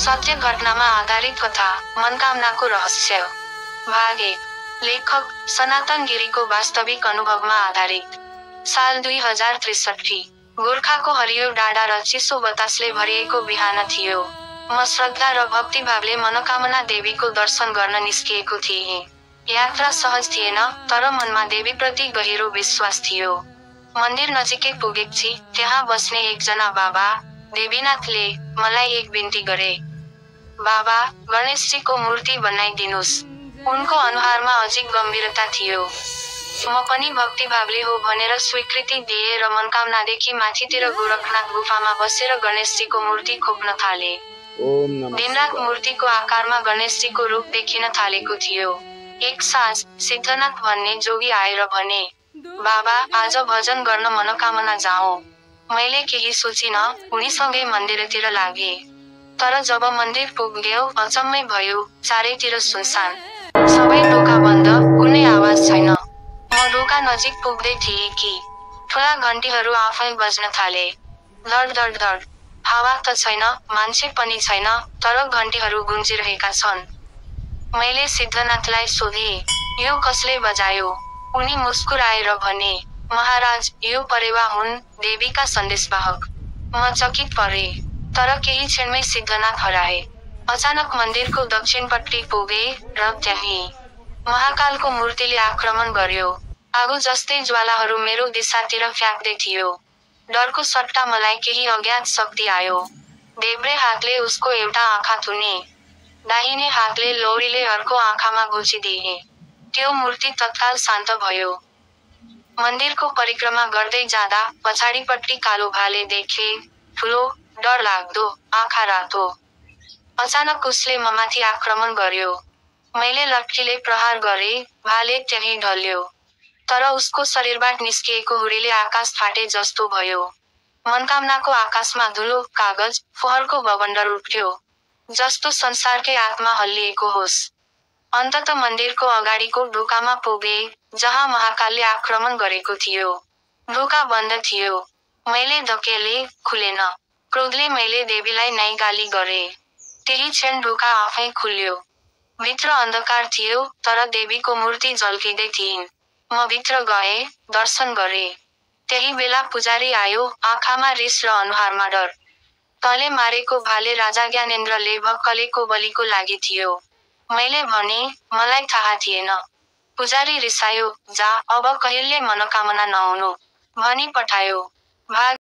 सत्य घटनामा आधारित कथा मनकामनाको रहस्य। भाग 1। लेखक सनातन गिरीको वास्तविक अनुभवमा आधारित। साल 2063। गोर्खाको हरियो डाँडा र चिसो बतासले भरिएको बिहान थियो। म श्रद्धा र भक्तिभावले मनोकामना देवीको दर्शन गर्न निस्किएको थिएँ। यात्रा सहज थिएन, तर मनमा देवीप्रति गहिरो विश्वास थियो। मन्दिर नजिकै पुगेपछि त्यहाँ बस्ने एकजना बाबा देवीनाथले मलाई एक बिन्ती गरे। बाबा, गणेशजीको मूर्ति बनाइदिनुस्। उनको अनुहारमा अझै गम्भीरता थियो। म पनि भक्तिभावले हो भनेर स्वीकृति दिए र मनकामनादेखि माथितिर गोरखनाथ गुफामा बसेर गणेशजीको मूर्ति खोप्न थाले। दिनरात मूर्तिको आकारमा गणेशजीको रूप देखिन थालेको थियो। एक साँझ सिद्धनाथ भन्ने जोगी आएर भने, बाबा, आज भजन गर्न मनोकामना जाऔं। मैले केही सोचिन, उनीसँगै मन्दिरतिर लागे। तर जब मन्दिर पुग्यौं, अचम्मै भयो, चारैतिर सुनसान। सबै ढोका बन्द, कुनै आवाज छैन। म ढोका नजिक पुग्दै थिएँ कि ठुला घन्टीहरू आफै बज्न थाले। धड धड धड। हावा त छैन, मान्छे पनि छैन, तर घन्टीहरू गुन्जिरहेका छन्। मैले सिद्धनाथलाई सोधेँ, यो कसले बजायो? उनी मुस्कुराएर भने, महाराज, यो परेवा हुन्, देवीका सन्देशवाहक। म चकित परे। तर केही क्षणमै सिद्धनाथ हराए। अचानक मन्दिरको दक्षिणपट्टि पुगे र त्यहीँ महाकालको मूर्तिले आक्रमण गर्यो। आगो जस्तै ज्वालाहरू मेरो दिशातिर फ्याँक्दै थियो। डरको सट्टा मलाई केही अज्ञात शक्ति आयो। देब्रे हातले उसको एउटा आँखा थुने। दाहिने हातले लौरीले अर्को आँखामा घोचिदिए। त्यो मूर्ति तत्काल शान्त भयो। मन्दिरको परिक्रमा गर्दै जाँदा पछाडिपट्टि कालो भाले देखे, ठुलो, डरलाग्दो, आँखा रातो। अचानक उसले ममाथि आक्रमण गर्यो। मैले लट्ठीले प्रहार गरे, भाले त्यहीँ ढल्यो। तर उसको शरीरबाट निस्किएको हुरीले आकाश फाटे जस्तो भयो। मनकामनाको आकाशमा धुलो, कागज, फोहरको बवण्डर उठ्यो। जस्तो संसारकै आत्मा हल्लिएको होस्। अन्ततः मन्दिरको अगाडिको ढोकामा पुगे, जहाँ महाकालले आक्रमण गरेको थियो। ढोका बन्द थियो। मैले धकेले, खुलेन। क्रोधले मैले देवीलाई नै गाली गरे। त्यही क्षण ढोका आफै खुल्यो। भित्र अन्धकार थियो, तर देवीको मूर्ति झल्किँदै थिइन्। म भित्र गए, दर्शन गरे। त्यही बेला पुजारी आयो, आँखामा रिस र अनुहारमा डर। तले मारेको भाले राजा ज्ञानेन्द्रले भक्कलेको बलिको लागि थियो। मैले भने, मलाई थाहा थिएन। पुजारी रिसायो, जा, अब कहिल्यै मनोकामना नहुनु, भनी पठायो। भाग